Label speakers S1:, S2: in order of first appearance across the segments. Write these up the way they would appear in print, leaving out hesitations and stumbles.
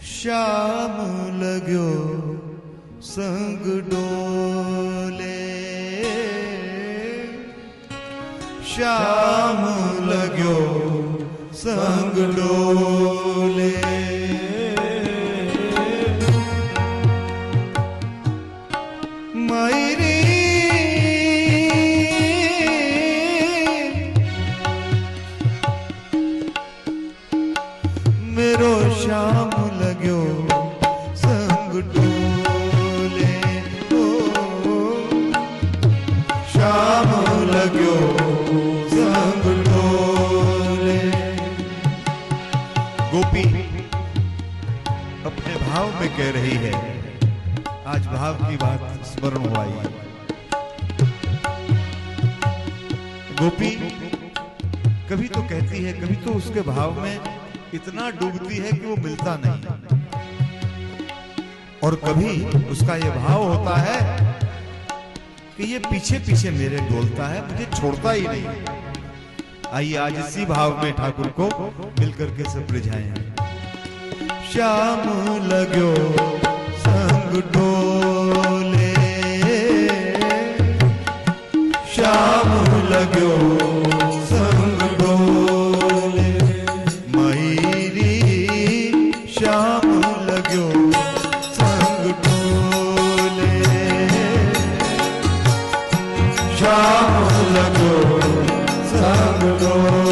S1: श्याम लग्यो संग डोले, श्याम लग्यो संग डोले। मायरी मेरो श्याम लग्यो संग डोले, ओ श्याम लग्यो संग डोले। गोपी अपने भाव में कह रही है, आज भाव की बात स्मरण हुआ है। गोपी कभी तो कहती है, कभी तो उसके भाव में इतना डूबती है कि वो मिलता नहीं, और कभी उसका ये भाव होता है कि ये पीछे पीछे मेरे डोलता है, मुझे छोड़ता ही नहीं। आइए आज इसी भाव में ठाकुर को मिलकर के सब रिझाएं। श्याम लग्यो संग डोले, श्याम लग्यो संग डोले। मयूरी श्याम लग्यो संग डोले, श्याम लग्यो संग डोले।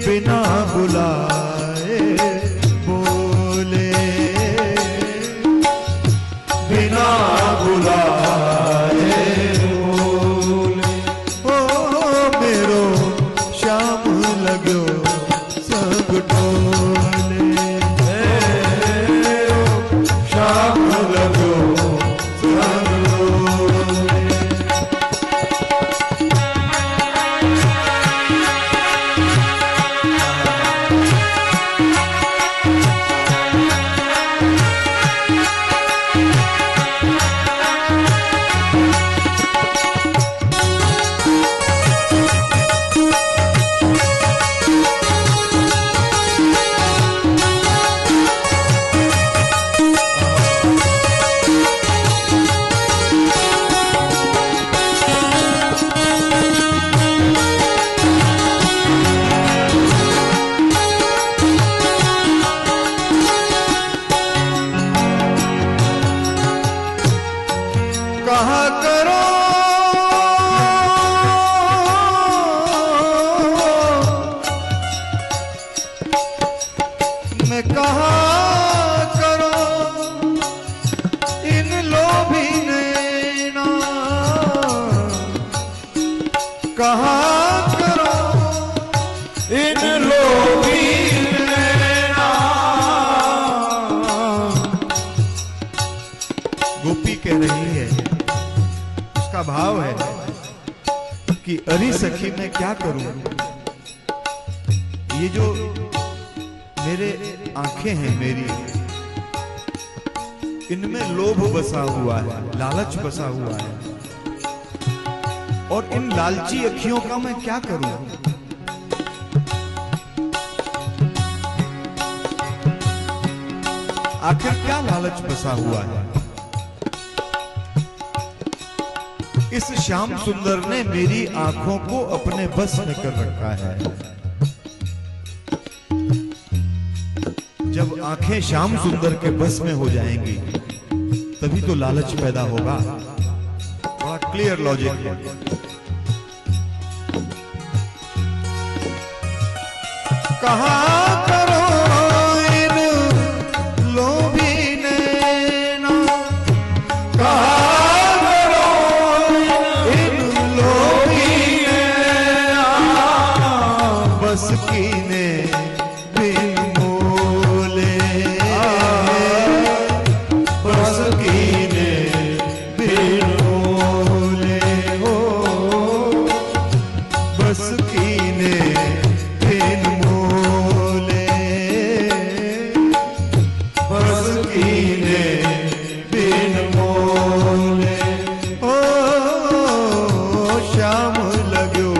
S1: बिना बुलाए बोले, बिना बुलाए बोले। ओ मेरो श्याम लग्यो संग डोले, मेरो श्याम लग्यो संग डोले। कहा करो मैं कहा करो इन लोभी गोपी कह रही है, उसका भाव है कि अरे सखी मैं क्या करूं, ये जो मेरे आंखें हैं मेरी, इनमें लोभ बसा हुआ है, लालच बसा हुआ है, और इन लालची अखियों का मैं क्या करूं। आखिर क्या लालच बसा हुआ है। इस श्याम सुंदर ने मेरी आंखों को अपने बस में कर रखा है। जब आंखें श्याम सुंदर के बस में हो जाएंगी तभी तो लालच पैदा होगा। बड़ा क्लियर लॉजिक है। कहाँ करो इन लोभी नैना, कहाँ करो इन लोभी नैना, बस कीने बिन मोले, बस कीने बिन मोले, हो बस कीने बिन मोले, बस कीने बिन मोले, ओ श्याम लगो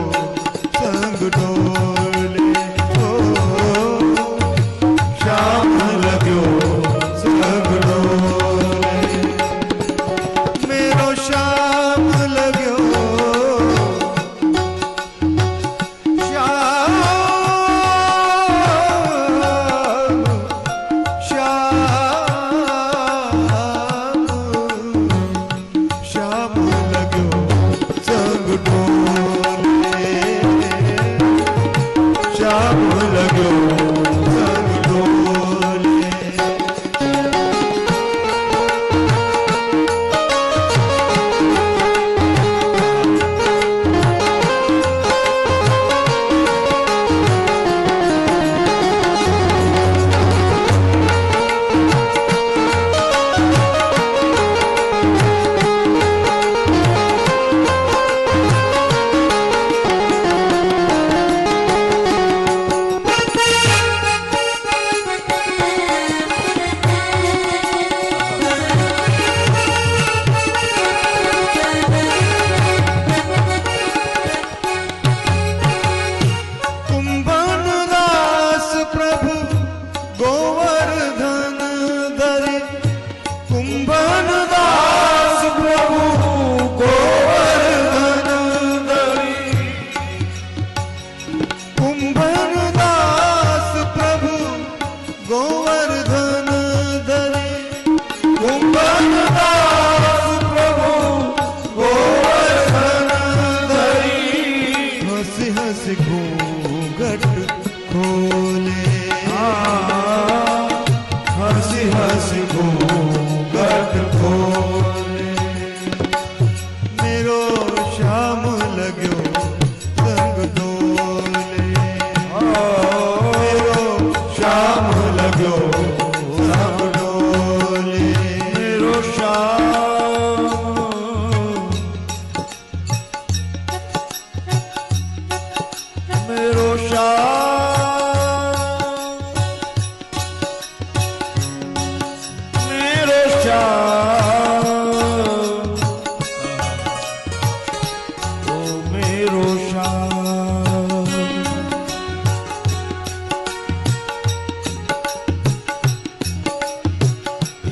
S1: संग डोले, ओ श्याम लगो संग डोले, मेरो श्याम लगो घूंघट खोले, हंसी हंसी घूंघट खोले, मेरो श्याम लगो संग डोले, मेरो श्याम लगो संग डोले, मेरो श्याम, मेरो श्याम, मेरो श्याम, ओ मेरो श्याम।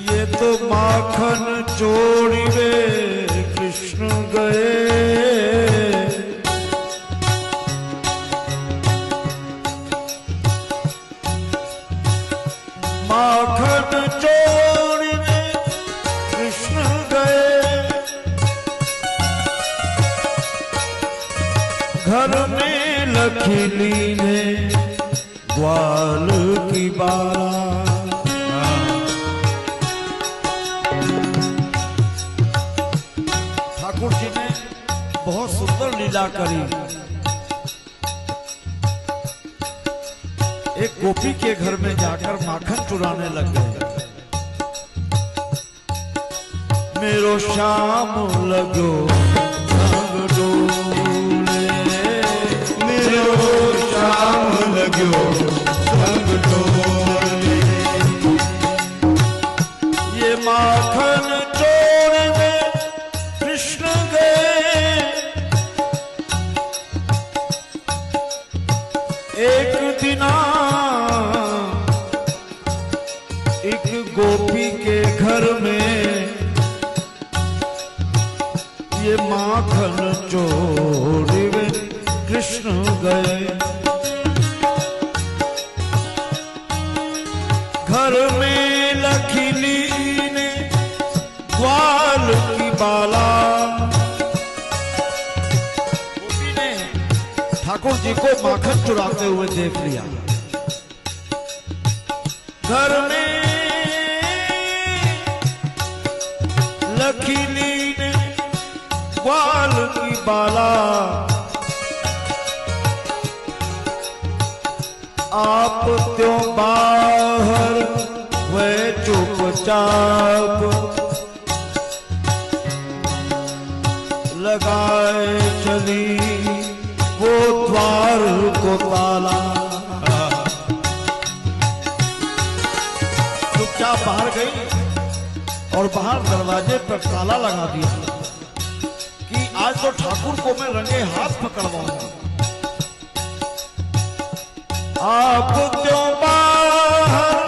S1: ये तो माखन चोरी वे कृष्ण गए, माखन चोरी में कृष्ण गए, घर में लखीली ने ग्वाल की बाला, ठाकुर जी ने बहुत सुंदर लीला करी। एक गोपी के घर में जाकर माखन चुराने लग गए।
S2: मेरो श्याम लगो संग डोले,
S1: मेरो श्याम लगो संग डोले।
S2: ये माखन चोरने कृष्ण गए, एक दिना एक गोपी के घर में ये माखन चोरने कृष्ण गए। घर में लखीली ने ग्वाल की बाला, गोपी ने ठाकुर जी को माखन चुराते हुए देख लिया। घर में लखीली ने ग्वाल की बाला, आप त्यों बाहर वे चुपचाप लगाए चली वो द्वार को ताला। चुपचाप बाहर गई और बाहर दरवाजे पर ताला लगा दिया कि आज तो ठाकुर को मैं रंगे हाथ पकड़वाऊंगा। आप क्यों बाहर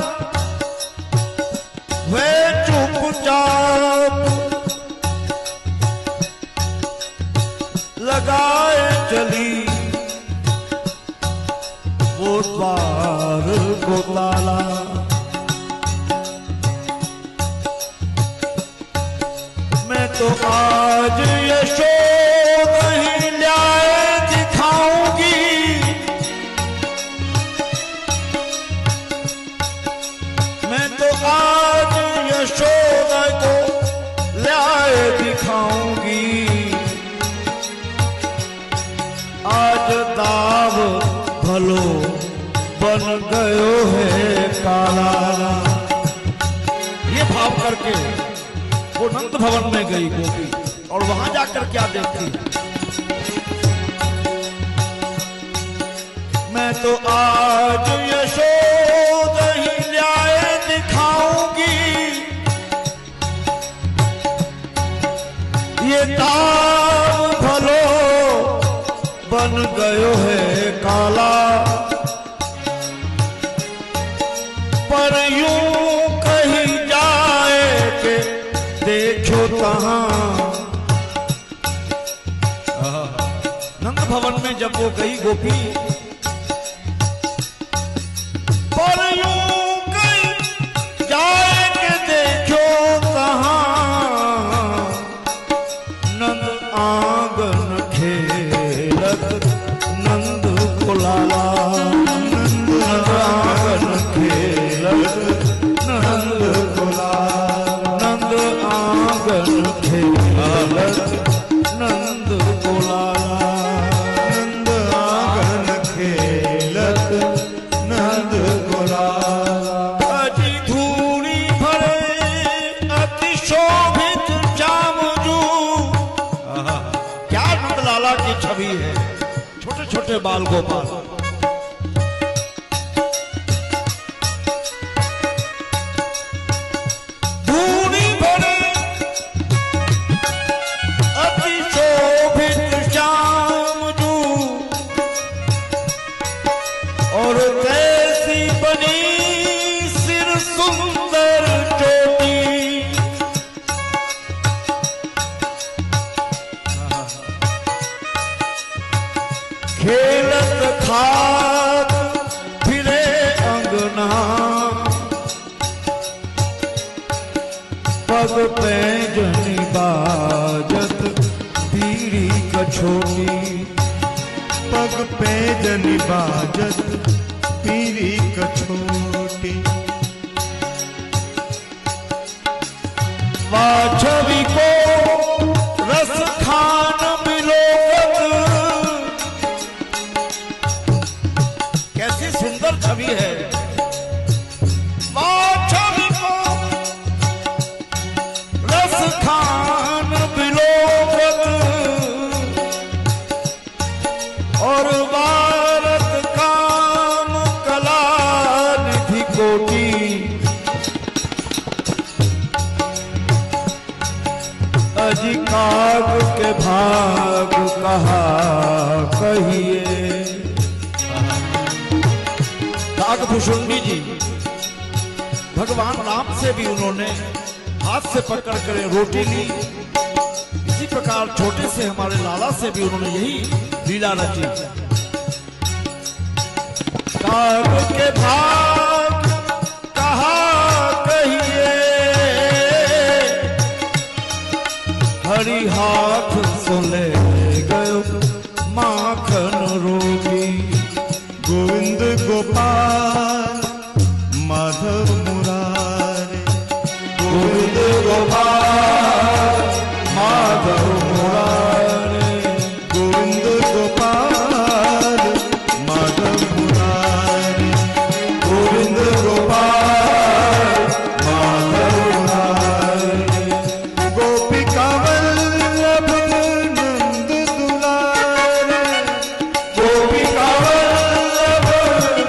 S2: वे चुपचाप लगाए चली वो द्वार को ताला। मैं तो आज यशोदा ही न्याय दिखाऊंगी, मैं तो आज यशोदा को न्याय दिखाऊंगी। आज दाव भलो बन गयो है काला। ये भाव करके वो नंद भवन में गई गोपी और वहां जाकर क्या देखती, मैं तो आज यशोदा ही न्याय दिखाऊंगी। ये दाव भलो बन गयो है काला, पर यूं कही जाए के देखो कहां। नंद भवन में जब वो गई गोपी, पर यूं कही जाए के देखो कहां। नंद आंगन खेलत नंद को लाला, नंद आंगन खेलत नंद को लाला, नंद आंगन खेलत नंद को लाला,
S1: नंद आंगन खेलत नंद को लाला।
S2: अति धूड़ी भरे अति शोभित जामजू, क्या नंद लाला की छवि है, छोटे छोटे बाल गोपाल। धूड़ी भरे अति शोभित जामजू, और कैसी बनी सिर सुंदर चोटी। खेलत खात फिरे अंगना, पग पैंजनी बाजत बीड़ी कछोटी।
S1: पग पैजनी बाजत पीरी कछोटी।
S2: छवि को रस खान मिलोगत, कैसी सुंदर छवि है। छवि को रस खान अजी काग के भाग कहा कहिए। कागभूषुंडी जी भगवान राम से भी उन्होंने हाथ से पकड़ कर रोटी ली। इसी प्रकार छोटे से हमारे लाला से भी उन्होंने यही लीला रची। काग के भाग कहा कहिए, हरि हाथ सुले गयो माखन रोगी।
S1: गोविंद गोपाल माधव मुरारे,
S2: गोविंद गोपाल माधव मुरारे,
S1: गोविंद गोपाल माधव मुरारे,
S2: गोविंद गोपाल माधव मुरारे।
S1: गोपिका वल्लभ नंद दुलारे,
S2: गोपिका वल्लभ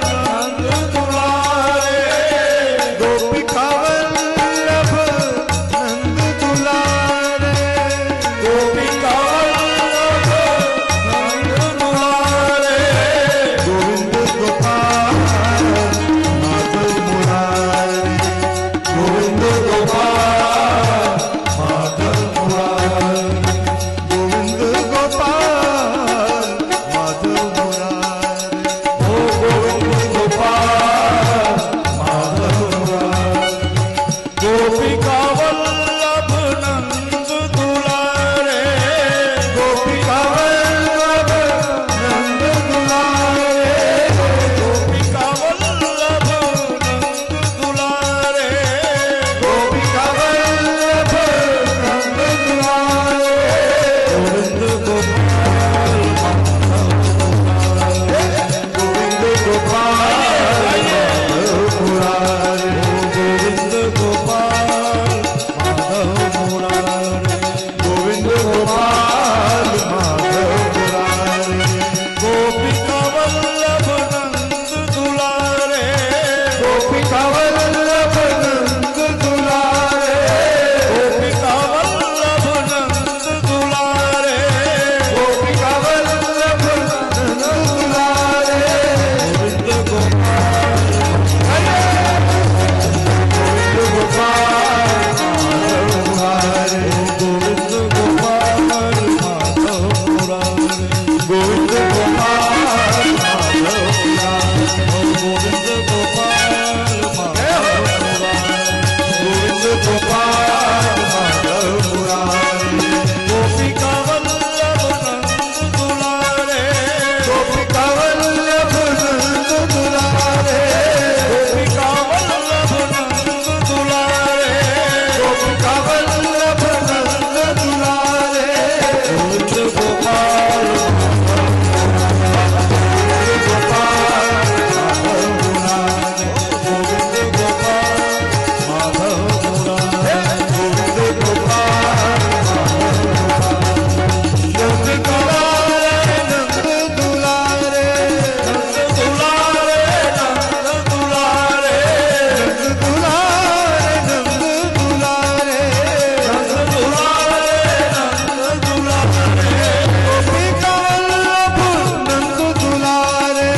S2: नंद दुलारे,
S1: गोपिका वल्लभ नंद दुलारे,
S2: गोपिका वल्लभ नंद दुलारे।
S1: गोविंद गोपाल माधव मुरारे,
S2: गोविंद गोपाल माधव मुरारे,
S1: गोविंद गोपाल माधव मुरारे,
S2: ओ गोविंद गोपाल माधव मुरारे। गोपिका वल्लभ नंद दुलारे,
S1: गोपिका वल्लभ नंद दुलारे,
S2: गोपिका वल्लभ नंद दुलारे,
S1: गोपिका वल्लभ नंद दुलारे,
S2: गोविंद गोपाल
S1: गोविंद गोपाल माधव मुरारे,
S2: गोविंद गोपाल माधव मुरारे।
S1: गोविंद गोपाल माधव मुरारे,
S2: गोपिका वल्लभ नंद दुलारे,
S1: गोपिका वल्लभ नंद दुलारे,
S2: गोपिका वल्लभ नंद दुलारे,
S1: गोपिका वल्लभ नंद दुलारे,
S2: गोविंद गोपाल
S1: गोविंद गोपाल माधव मुरारे,
S2: गोविंद गोपाल माधव मुरारे,
S1: गोविंद गोपाल माधव मुरारे,
S2: गोविंद गोपाल माधव मुरारे।
S1: गोविंद गोपाल माधव मुरारे,
S2: गोपिका वल्लभ नंद दुलारे,
S1: गोपिका वल्लभ नंद दुलारे,
S2: गोपिका वल्लभ नंद दुलारे,
S1: गोपिका वल्लभ नंद दुलारे,
S2: गोविंद गोपाल
S1: गोपाल माधव मुरारे,
S2: गोविंद गोपाल माधव मुरारे,
S1: गोविंद गोपाल नंद दुलारे, नंद दुलारे,
S2: नंद दुलारे, नंद दुलारे,
S1: नंद दुलारे, नंद दुलारे,
S2: नंद दुलारे, नंद दुलारे।
S1: गोपिका वल्लभ नंद दुलारे,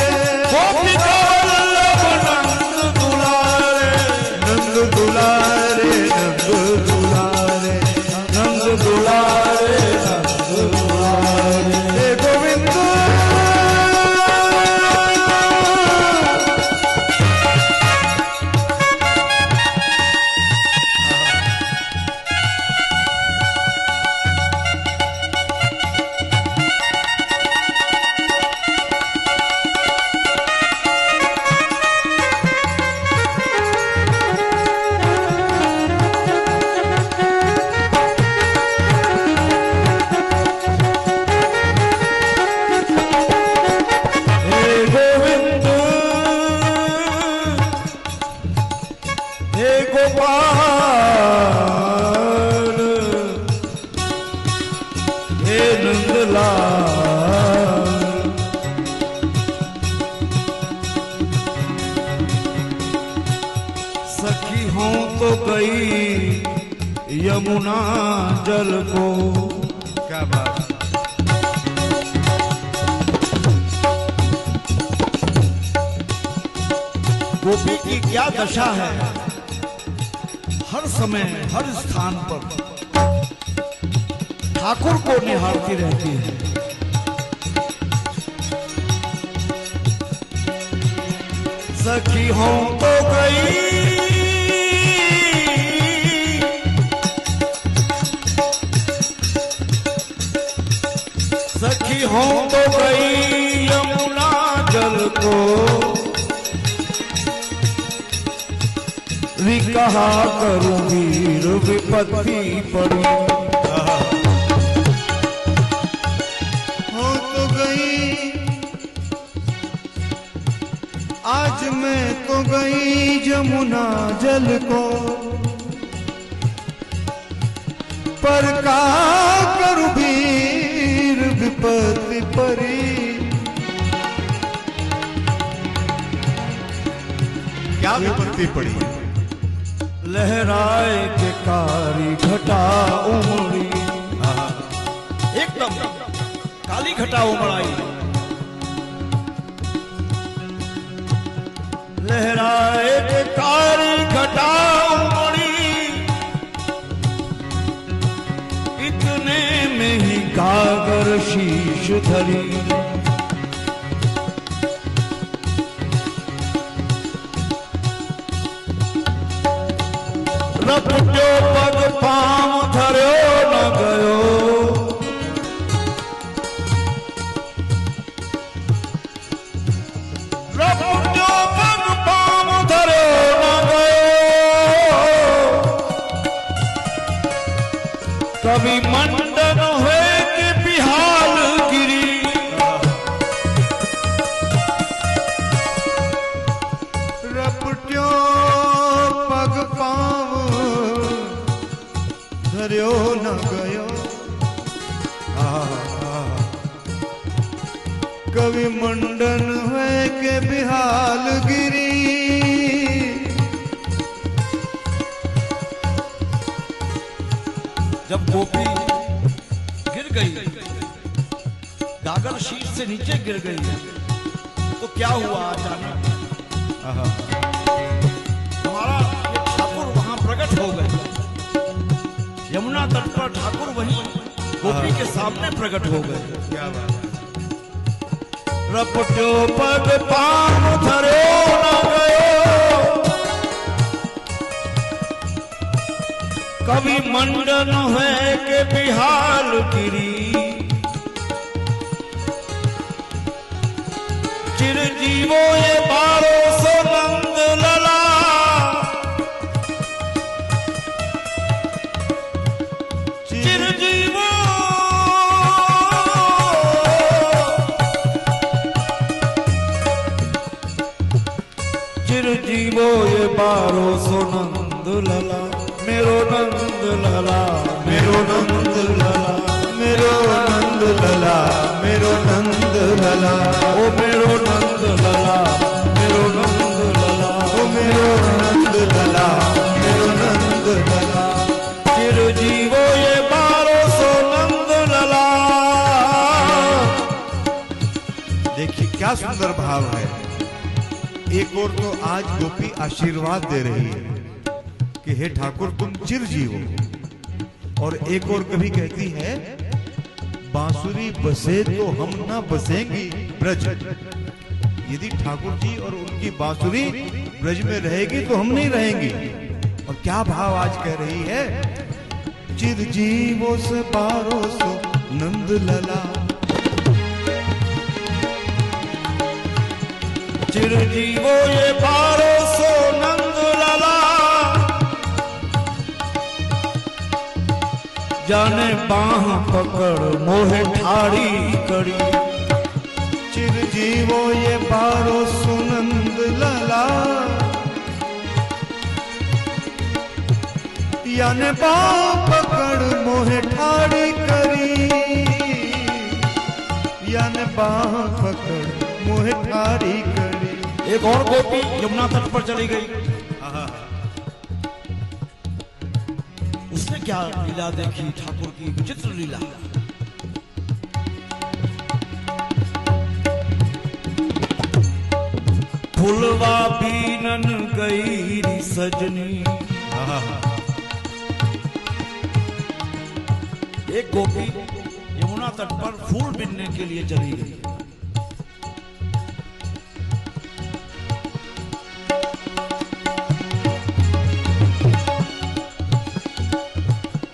S2: गोपिका वल्लभ नंद दुलारे,
S1: नंद दुलारे, नंद दुलारे,
S2: नंद दुलारे, नंद दुलारे।
S1: हे गोविंद
S2: यमुना जल को।
S1: क्या बात।
S2: गोपी की क्या दशा है, हर समय हर स्थान पर ठाकुर को निहारती रहती है। सखी हो तो गई, सखी हो तो गई यमुना जल को, कहा करूं वीर विपत्ति पड़ी।
S1: हो तो गई आज मैं तो गई यमुना जल को, पर का करूं वीर विपत्ति पड़ी। क्या विपत्ति पड़ी।
S2: लहराए के कारी घटा उमड़ी, एकदम काली घटा उमड़ाई। लहराए के कारी घटा उमड़ी, इतने में ही गागर शीश धरी। रपटो पग पाम धर्यो न गयो, रपटो पग पाम धर्यो न गयो। कभी मंडन हुए कि बिहाल गिरी,
S1: रपट्यो पग पाम धर्यो न गयो। कवि मंडन है के बिहाल गिरी।
S2: जब गोपी गिर गई, गागर शीश से नीचे गिर गई, तो क्या हुआ अचानक। हमारा ठाकुर वहां प्रकट हो गए। यमुना तट पर ठाकुर वहीं गोपी के सामने प्रकट हो गए।
S1: क्या बात।
S2: रपट्यो पग पाम धर्यो न गयो, कभी मंडन है के बिहाल गिरी। चिरजीवो ये 1200 नंद लला, चिरजीवो चिरजीवो ये 1200 नंद लला। मेरो नंद लला,
S1: मेरो नंद लला, मेरो नंद लला, मेरो नंद लला,
S2: ओ मेरो नंद लला, मेरो नंद लला,
S1: ओ मेरो नंद लला, मेरो नंद लला।
S2: चिरजीवो ये 1200 नंद लला।
S1: देखिए क्या सुंदर भाव है। एक और तो आज गोपी आशीर्वाद दे रही है कि हे ठाकुर तुम चिरजीव हो, और एक और कभी कहती है बांसुरी बसे तो हम ना बसेंगी ब्रज। यदि ठाकुर जी और उनकी बांसुरी ब्रज में रहेगी तो हम नहीं रहेंगी। और क्या भाव आज कह रही है, चिरजीवो से 1200 नंद लला।
S2: चिरजीवो ये 1200 नंद लला, जाने बाह पकड़ मोहे ठाड़ी करी।
S1: चिरजीवो ये 1200 नंद लला, याने बाह पकड़ मोहे ठाड़ी करी। याने बाह पकड़ मोहे ठाड़ी करी।
S2: एक और गोपी यमुना तट पर चली गई। उसने क्या लीला देखी ठाकुर की, विचित्र लीला। फुलवा बीनन गई सजनी। एक गोपी यमुना तट पर फूल बीनने के लिए चली गई।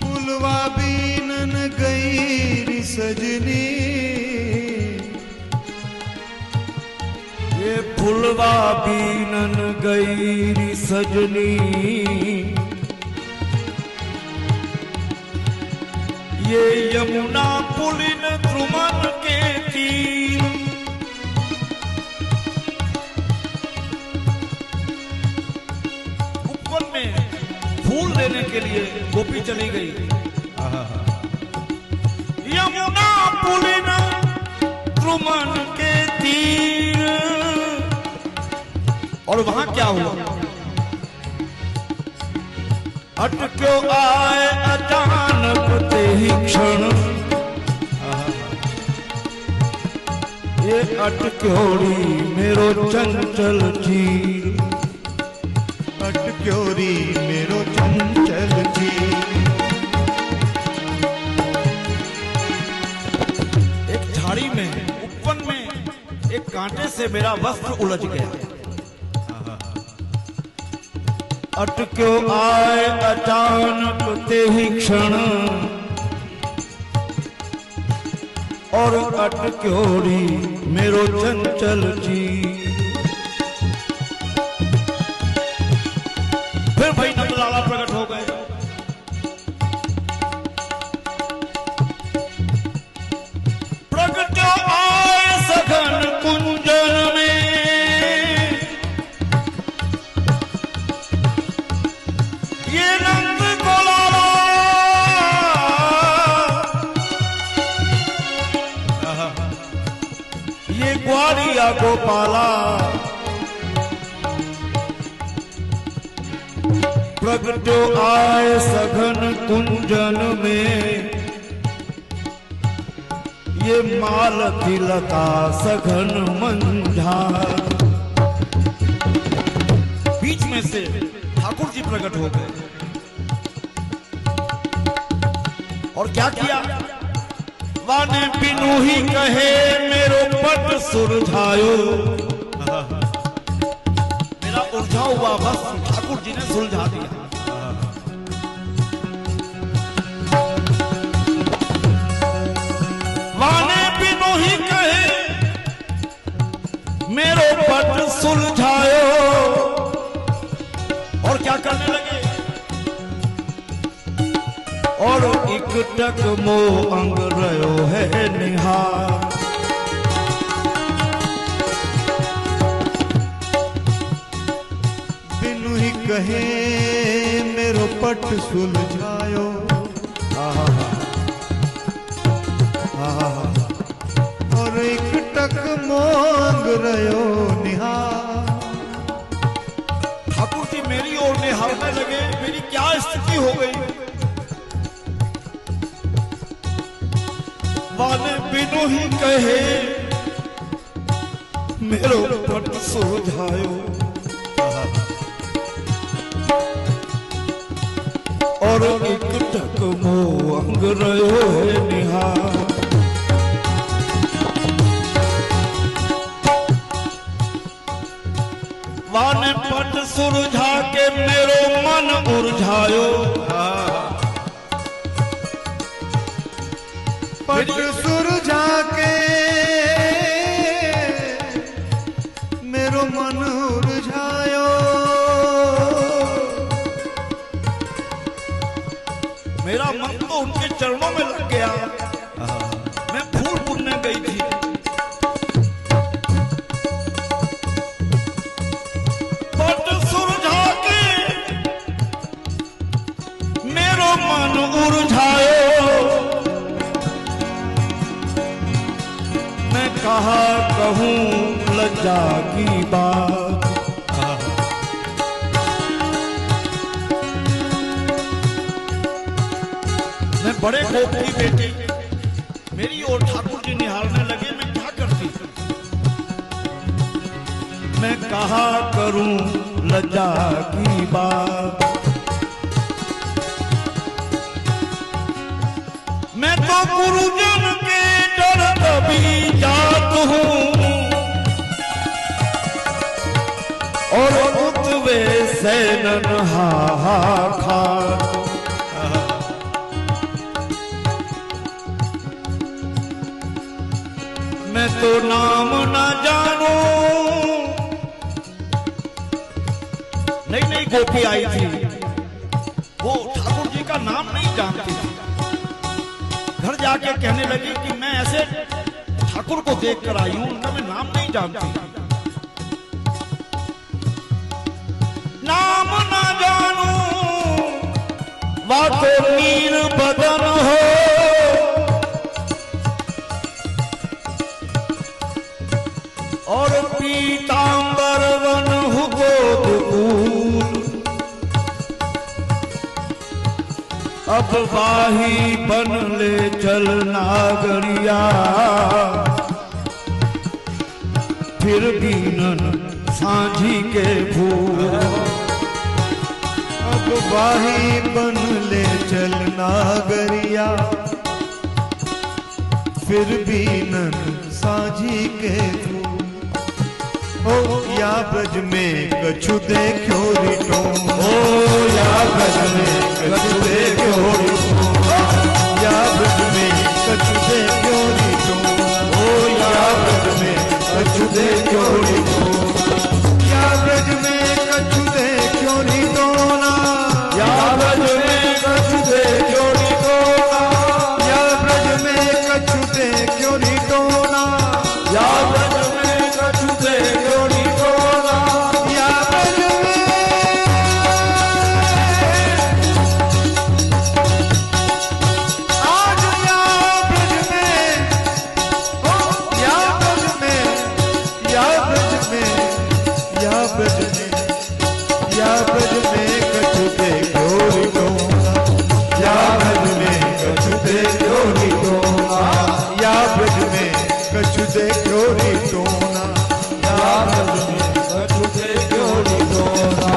S1: फुलवा बीनन गई सजनी,
S2: ये फुलवा बीनन गई सजनी, ये यमुना पुलिन द्रुमन के तीर। उपवन में फूल लेने के लिए गोपी चली गई। यमुना पुलिन द्रुमन के तीर। और वहां क्या हुआ? अटक्यो आए अचानक ते ही क्षण, ये अटक्योरी मेरो चंचल चीर।
S1: अटक्योरी मेरो चंचल चीर।
S2: एक झाड़ी में, उपवन में एक कांटे से मेरा वस्त्र उलझ गया। अटक्यो आए अचानक ते ही क्षण, और अटक्योरी मेरो चंचल चीर। फिर भाई नंदलाला प्रकट हो गए। प्रगट्यो आए सघन कुंजन में, ये नंद को लाला, ये ग्वालिया गोपाला। प्रगट्यो आए सघन कुंजन में, ये मालती लता सघन मंझार। बीच में से ठाकुर जी प्रकट हो गए और क्या किया? वाने बिनु ही कहे मेरो पट सुलझायो। मेरा उलझा हुआ बस ठाकुर जी ने सुलझा दिया। वाने बिनु ही कहे मेरो पट सुलझायो। और क्या करने लगे? और इकटक मो अंग रयो है निहार।
S1: बिनु ही कहे मेरो पट सुलझायो। और इकटक मो अंग रयो निहार।
S2: ठाकुर जी मेरी ओर निहारने लगे। मेरी क्या स्थिति हो गई? वाने बिनु ही कहे मेरो पट सुलझायो। और इकटक मो अंग रयो है निहार। वाने पट सुलझा के मेरो मन उलझायो।
S1: पट सुलझा के मेरो मन उलझायो।
S2: मेरा मन तो उनके चरणों में लग गया। मैं फूल बुनने गई थी। पट सुलझा के मेरो मन उलझायो। मैं कहा कहूँ लज्जा की बात। बड़े गोप की बेटी मेरी ओर ठाकुर जी निहारने लगे, मैं क्या करती? मैं कहा करूं लज्जा की बात, मैं तो गुरुजन के डर कभी जात हूं और उतवे सैनन हा खात। मैं तो नाम ना जानू। नई नई गोपी आई थी, वो ठाकुर जी का नाम नहीं जानती थी। घर जाके कहने लगी कि मैं ऐसे ठाकुर को देख कर आई हूं, उनका मैं नाम नहीं जानती। नाम ना जानू वाको नीर बदन हो, और पीतांबर वन हुगोद फूल। अब बाही बन ले चल नागरिया, फिर बीनन सांझी के फूल।
S1: अब बाही बन ले चल नागरिया, फिर बीनन सांझी के फूल। ओ या ब्रज में कछु देखो रिटो,
S2: ओ या ब्रज में कछु देखो रिटो,
S1: या ब्रज में कछु देखो रिटो,
S2: ओ या ब्रज में कछु देखो रिटो,
S1: या ब्रज में कछु देखो रिटो ना,
S2: या ब्रज में कछु देखो रिटो ना,
S1: या ब्रज में कछु देखो रिटो ना,
S2: या ब्रज में कछु देखो रिटो ना,
S1: या ब्रज में आज या ब्रज में, ओ या ब्रज में, या ब्रज में, या ब्रज में, या ब्रज में कछु देखो रिटो ना, या ब्रज में कछु देखो रिटो ना, या ब्रज में कछु देखो रिटो ना,
S2: या ब्रज में कछु देखो रिटो ना।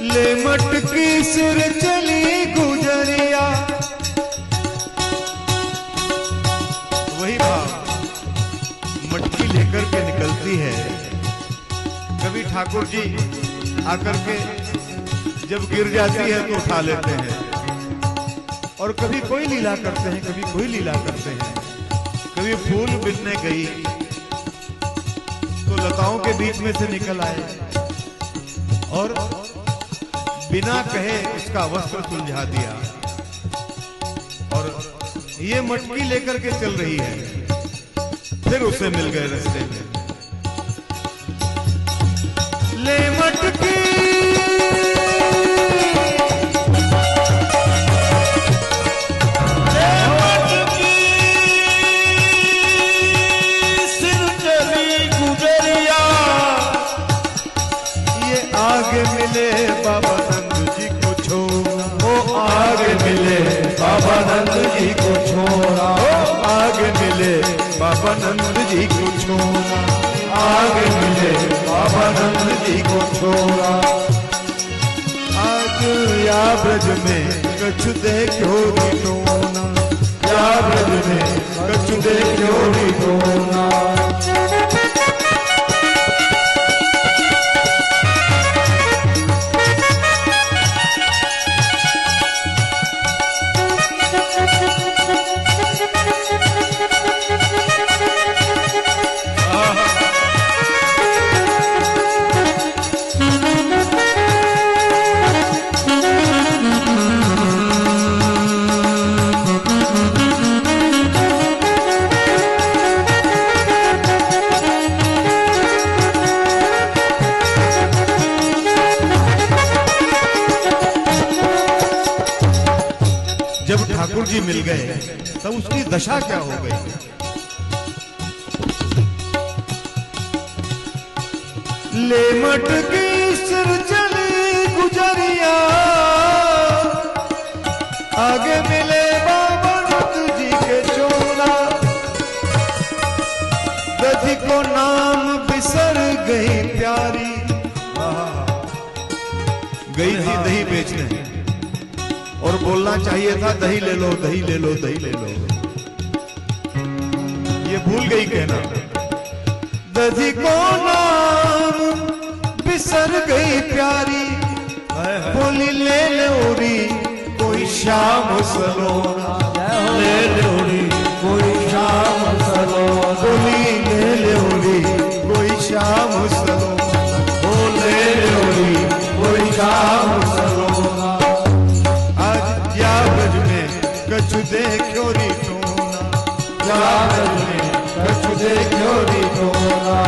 S1: ले मटकी सिर चली गुजरिया, वही भाव मटकी लेकर के निकलती है। कभी ठाकुर जी आकर के जब गिर जाती है तो उठा लेते हैं, और कभी कोई लीला करते हैं, कभी कोई लीला करते हैं। कभी फूल बिनने गई तो लताओं के बीच में से निकल आए और बिना कहे उसका वस्त्र सुलझा दिया, और ये मटकी लेकर के चल रही है। फिर उसे मिल गए रास्ते में। ले मटकी
S2: सिर चली गुजरिया,
S1: ये आगे मिले बाबा नंद जी को छोड़ा, ओ आगे मिले बाबा नंद जी को छोड़ा, ओ आगे मिले बाबा नंद जी को छोड़ा, आगे मिले बाबा नंद जी को छोड़ा। आज या ब्रज में कछु देखो रिटोना, या ब्रज में कछु देखो रिटोना। जी मिल गए तब उसकी दशा क्या हो गई। ले मटकी सिर चली गुजरिया, आगे मिले बाबा नाथ जी के चोला, दधी को नाम बिसर गई प्यारी। गई थी दही बेचने और बोलना चाहिए था दही ले लो दही ले लो दही ले लो, ये भूल गई कहना। दधी को नाम बिसर गई प्यारी, बोली ले लोरी कोई शाम सलोना,
S2: ले लोरी कोई शाम सलोना,
S1: बोली ले लोरी कोई शाम सलोना, ओ ले लोरी कोई शाम सलोना। आज या ब्रज में कछु देखो री टोना, या ब्रज में कछु देखो री टोना।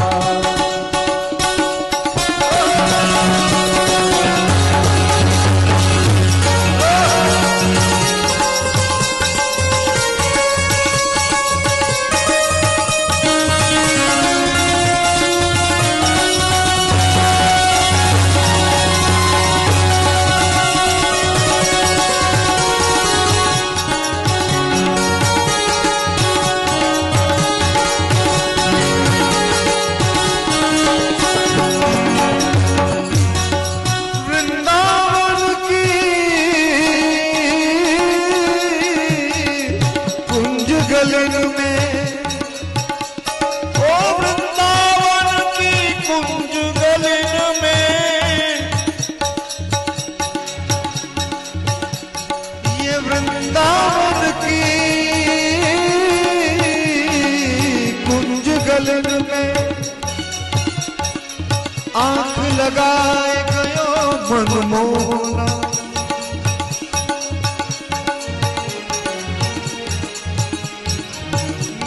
S1: आंख लगाए गयो मनमोहना,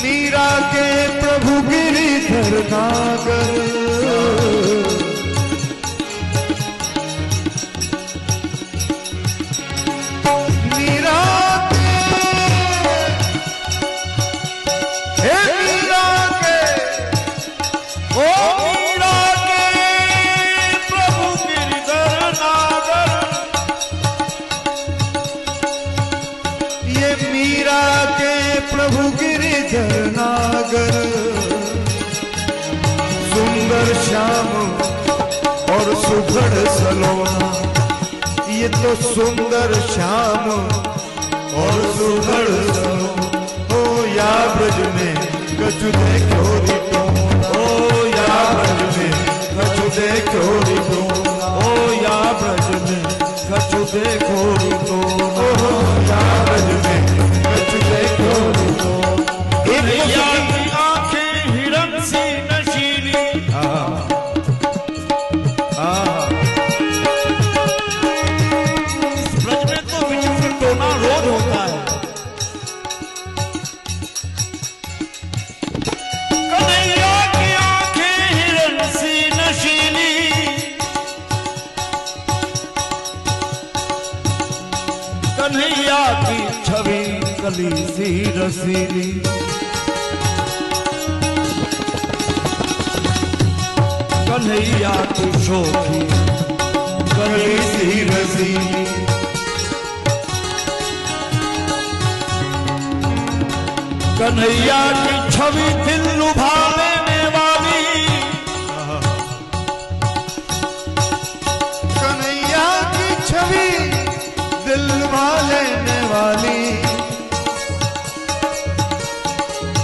S1: मीरा के प्रभु गिरिधर नागर, मीरा के हे मीरा के ओ प्रभु गिरिधर नागर, सुंदर श्याम और सुघड़ सलोना, ये तो सुंदर श्याम और सुघड़ सलोना। ओ या ब्रज में कछु देखो री टोना, ओ या ब्रज में कछु देखो री टोना,
S2: ओ या ब्रज में कछु देखो री टोना,
S1: ओ या ब्रज में कछु देखो री टोना।
S2: मैया की आंखें हिरण सी नशीली, इस ब्रज में तो विचित्र टोना रोज होता है। कन्हैया की आंखें हिरण सी नशीली, कन्हैया की छवि कली सी रसीली, कन्हैया की शोखी
S1: कली सी रसीली,
S2: कन्हैया की छवि दिल लुभा लेने वाली,
S1: कन्हैया की छवि दिल लुभा लेने वाली,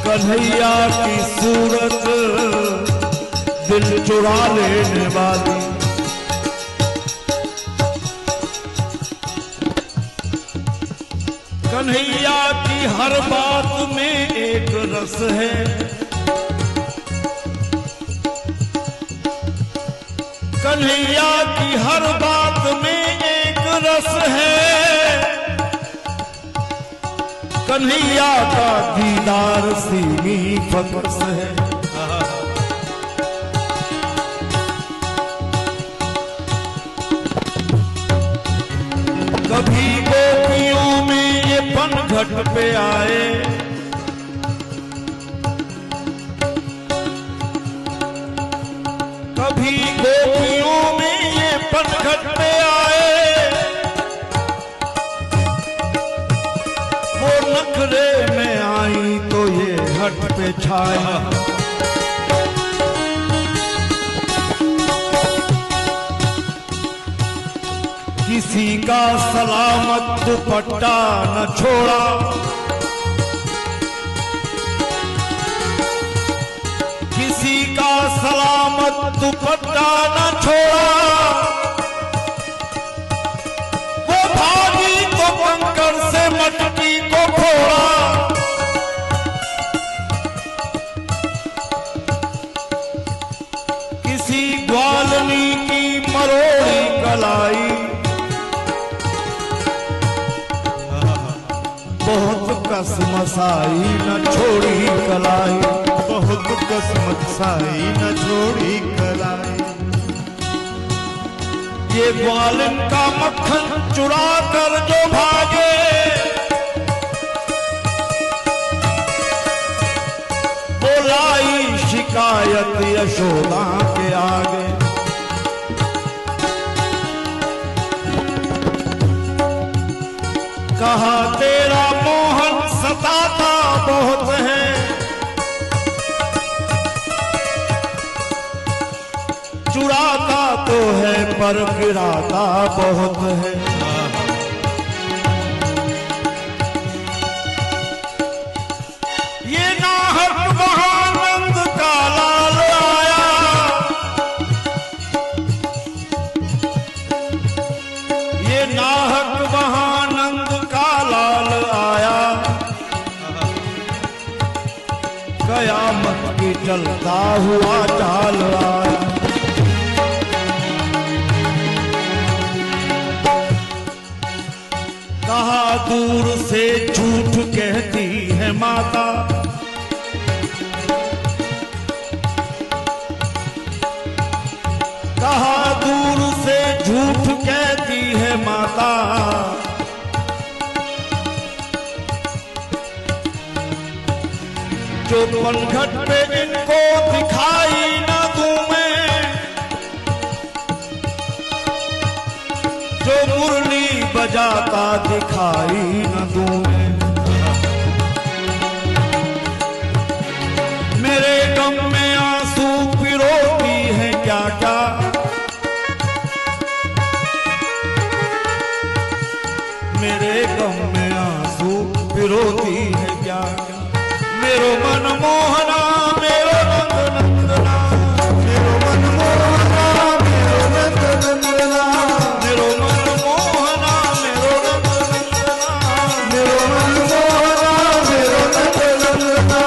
S2: कन्हैया की सूरत दिल चुरा लेने वाली, कन्हैया की हर बात में एक रस है, कन्हैया की हर बात में एक रस है, कन्हैया का दीदार सीमी फकस है। कभी गोपियों में ये पनघट पे आए, कभी गोपियों में ये पनघट पे आए, वो नखरे में आई तो ये हट पे छाया। किसी का सलामत दुपट्टा न छोड़ा, किसी का सलामत दुपट्टा न छोड़ा, वो भागी तो कंकड़ से मटकी को फोड़ा। किसी ग्वालनी की मरोड़ी कलाई, बहुत कसमसाई न छोड़ी कलाई,
S1: बहुत कसमसाई न छोड़ी कलाई।
S2: ये ग्वालिन का मक्खन चुरा कर जो भागे, वो लाई शिकायत यशोदा के आगे। कहा तेरा मोहन सताता बहुत है, चुराता तो है पर गिराता बहुत है। ये नाहक महानंद का लाल आया, ये नाहक महानंद का लाल आया, कयामत की चलता हुआ चाल आया। कहा दूर से झूठ कहती है माता, कहा दूर से झूठ कहती है माता, जो पनघट पे इनको दिखाई न दूं मैं, जो मुरली बजाता दिखाई न दूं मैं। मेरे गम में आंसू पिरोती है क्या क्या, मेरे गम में आंसू पिरोती है क्या क्या। मेरो मन मोहना मेरो नंद नंदना,
S1: मेरो मन मोहना मेरो नंद नंदना,
S2: मेरो मन मोहना मेरो नंद नंदना,
S1: मेरो मन मोहना मेरो नंद नंदना,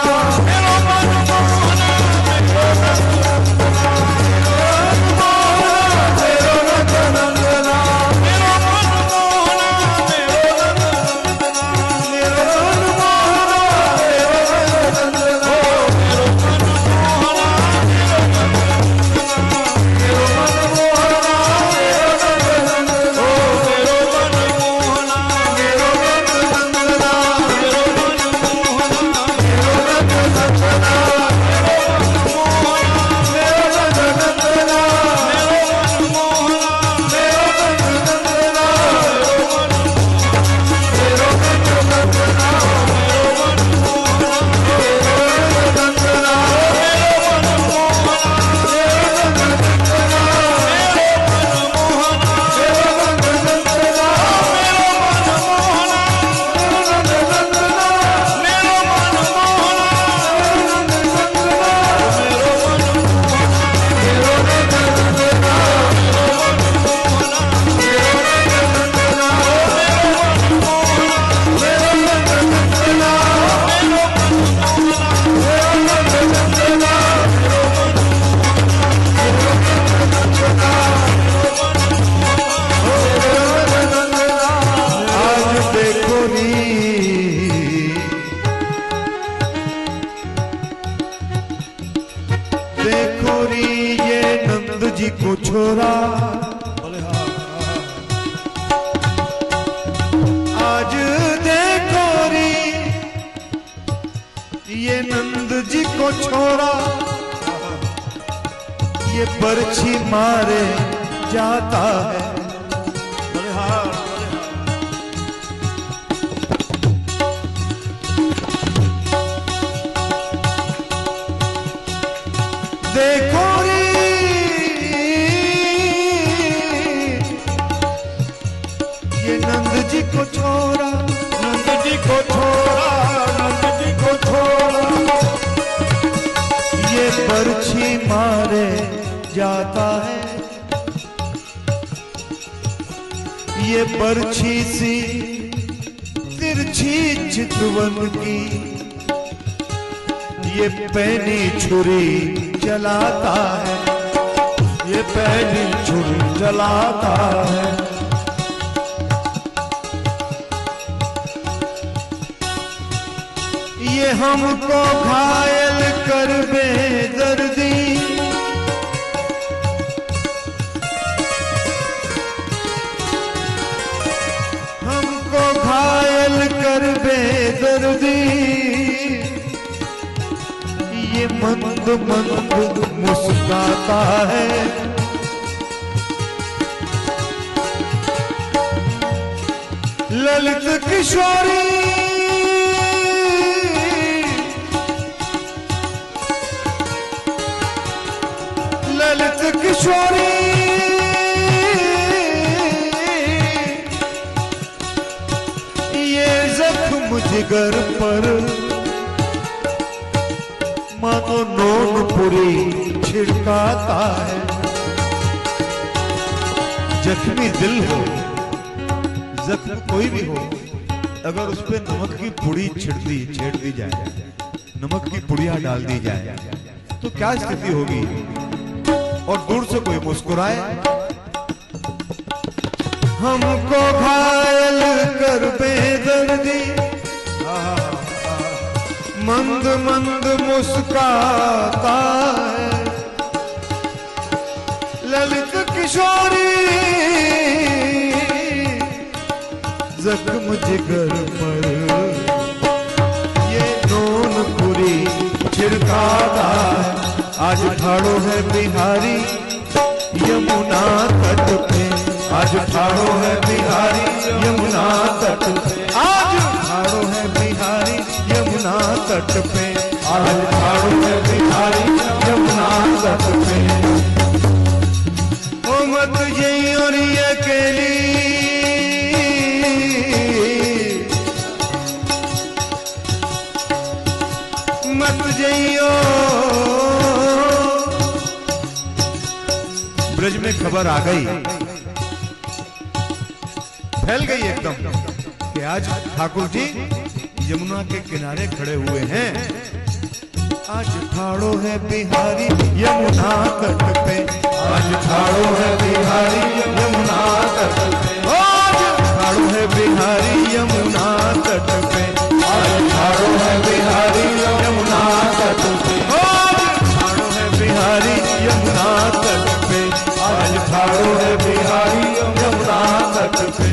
S2: मेरो मन मोहना मेरो नंद नंदना,
S1: मेरो नंद नंदना,
S2: मेरो मन मोहना मेरो नंद नंदना,
S1: मेरो मन मोहना मेरो नंद नंदना,
S2: मेरो मन मोहना मेरो नंद नंदना,
S1: मेरो मन मोहना मेरो नंद नंदना,
S2: मेरो मन मोहना
S1: मेरो नंद नंदना,
S2: मेरो मन मोहना
S1: मेरो नंद नंदना,
S2: मेरो
S1: मेरो
S2: मन मोहना
S1: नंद नंदना,
S2: मेरो मन मोहना
S1: मेरो नंद नंदना, मेरो नंद नंदना, देखो री ये नंद जी को छोरा, आज देखो ये नंद जी को छोड़ा ये बरछी मारे जाता है। देखो रे ये नंद जी को छोड़ा,
S2: नंद जी को छोड़ा, नंद जी को छोड़ा,
S1: ये बरछी मारे जाता है। ये बरछी सी तिरछी चितवन की ये पैनी छुरी चलाता है।
S2: ये पैनी छुरी चलाता है।
S1: ये हमको घायल कर बेदर्दी, हमको घायल कर बेदर्दी, ये मंद मंद मुस्काता है। ललित किशोरी ललित किशोरी ये जख्म जिगर पर मानो नोनपुरी छिड़काता है। जख्मी दिल हो, जख्म कोई भी हो, अगर उस पे नमक की पुड़ी छेड़ दी जाए, नमक की पुड़िया डाल दी जाए तो क्या स्थिति होगी। और दूर से कोई मुस्कुराए, हमको घायल कर बेदर्दी, मंद मंद मुस्काता है। ललित किशोरी जख्म जिगर पर ये नोनपुरी छिड़काता है। आज ठाड़ो है बिहारी यमुना तट पे, आज ठाड़ो है बिहारी यमुना तट पे, आज ठाड़ो है बिहारी यमुना तट पे, आज ठाड़ो है बिहारी यमुना तट पे। ओ मत यही और ये अकेली, मत जइयो। ब्रज में खबर आ गई, फैल गई एकदम कि आज ठाकुर जी यमुना के किनारे खड़े हुए हैं। आज ठाड़ो है बिहारी यमुना तट पे, आज ठाड़ो है बिहारी यमुना तट पे, आज ठाड़ो है बिहारी यमुना तट पे, आज ठाड़ो है बिहारी यमुना तट पे, आज ठाड़ो है बिहारी यमुना तट पे, आज ठाड़ो है बिहारी यमुना तट पे।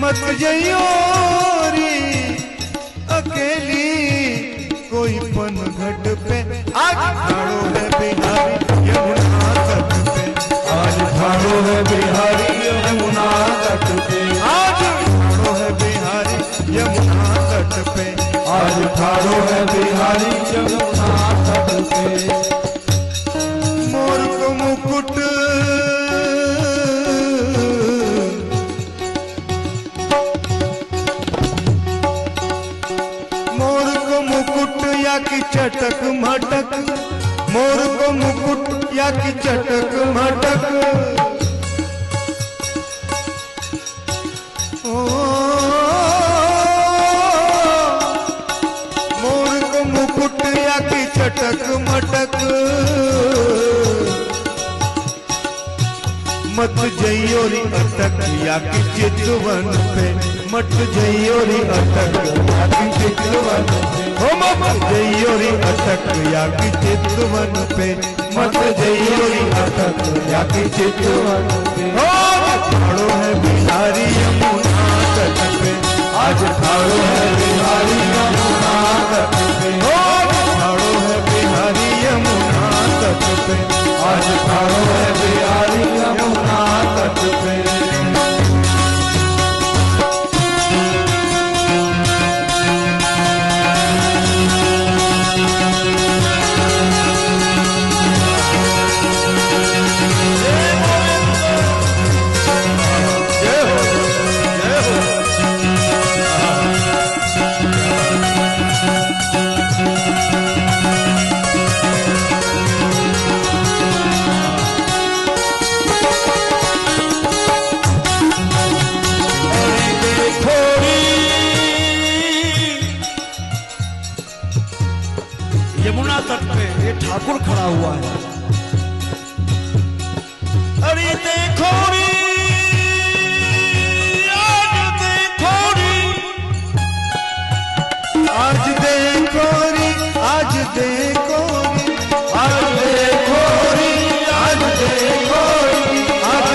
S1: मत जइयो रे अकेली कोई पनघट पे, आज ठाड़ो है बिहारी यमुना तट पे, आज ठाड़ो है बिहारी यमुना तट पे, आज ठाड़ो है की चटक मटक, मोर को मुकुट या की चटक मटक। ओ मोर को मुकुट या की चटक मटक। मत जइयोरी अटक या की चितवन पे, मत जइयोरी अटक या की चितवन पे। हो मत जइयोरी अटक या की चितवन पे, मत जइयोरी अटक या की चितवन पे। हो ठाड़ो है बिहारी यमुना तट पे, आज ठाड़ो है बिहारी यमुना तट पे। हो ठाड़ो है बिहारी यमुना तट पे, आज ठाड़ो है बिहारी यमुना तट पे।
S2: यमुना तट पे ये ठाकुर खड़ा हुआ है। अरे देखो रे, आज देखो रे,
S1: आज देखो रे, आज देखो रे, आज देखो रे, आज देखो रे, आज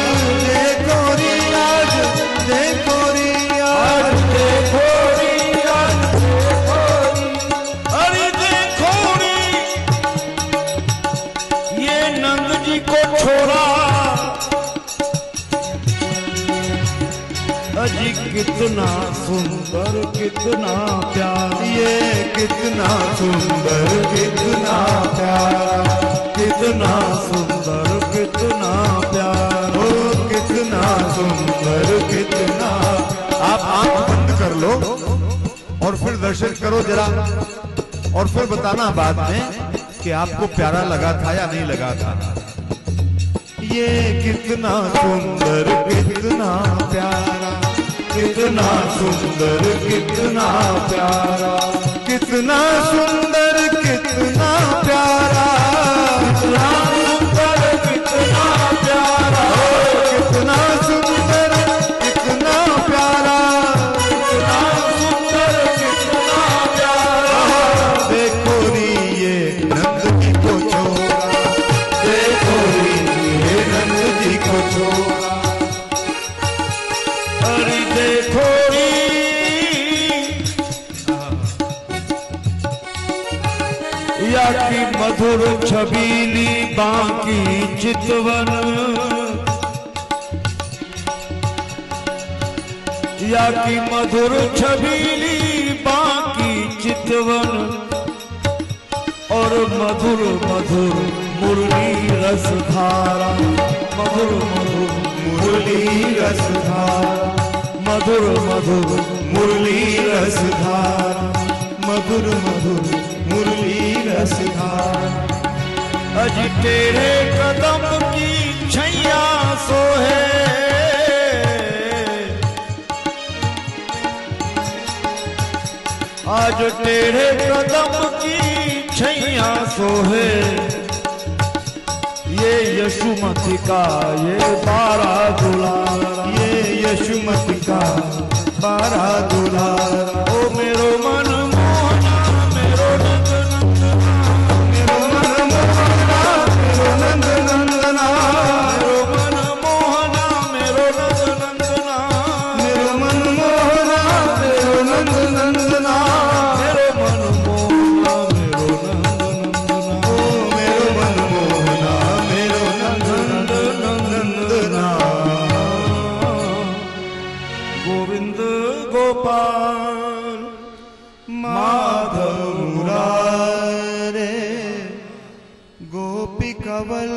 S1: देखो रे, आज देखो रे, आज देखो रे, आज देखो रे।
S2: अरे देखो रे, ये नंद जी को छोड़ा अजी कितना सुंदर कितना प्यारा,
S1: ये कितना सुंदर कितना प्यारा,
S2: कितना सुंदर कितना प्यारा।
S1: ओ कितना सुंदर कितना। आप आंख बंद कर लो और फिर दर्शन करो जरा, और फिर बताना बाद में कि आपको प्यारा लगा था या नहीं लगा था। ये कितना सुंदर कितना प्यारा, कितना सुंदर कितना प्यारा, कितना सुंदर कितना प्यारा, कितना सुंदर कितना प्यारा, कितना सुंदर कितना प्यारा, कितना सुंदर कितना प्यारा। देखो री ये नंद जी को छोड़ा, देखो री ये नंद जी को छोड़ा।
S2: अरे देखो रे, या की मधुर छबीली बाकी चितवन, या की मधुर छबीली बाकी चितवन, और मधुर मधुर मुरली रस धारा, मधुर मधुर
S1: मुरली रस धारा,
S2: मधुर मधुर
S1: मुरली रस धारा, मधुर मधुर मुरली रस धारा।
S2: अज तेरे कदम की छैया सोहे, आज तेरे कदम की छैया सोहे। ये यशुमती का ये बारा दुलारा,
S1: ये यशुमती का बारा दुलारा।
S2: ओ मेरो मन मोहना मेरो नंद नंदना,
S1: मेरो मन मोहना मेरो नंद नंदना,
S2: मेरो मन मोहना मेरो नंद नंदना,
S1: मेरो मन मोहना मेरो नंद नंदना,
S2: मेरो मन मोहना मेरो नंद नंदना।
S1: ओ मेरो मन मोहना मेरो नंद नंदना।
S2: गोविंद गोपाल
S1: माधव मुरारे गोपी कवल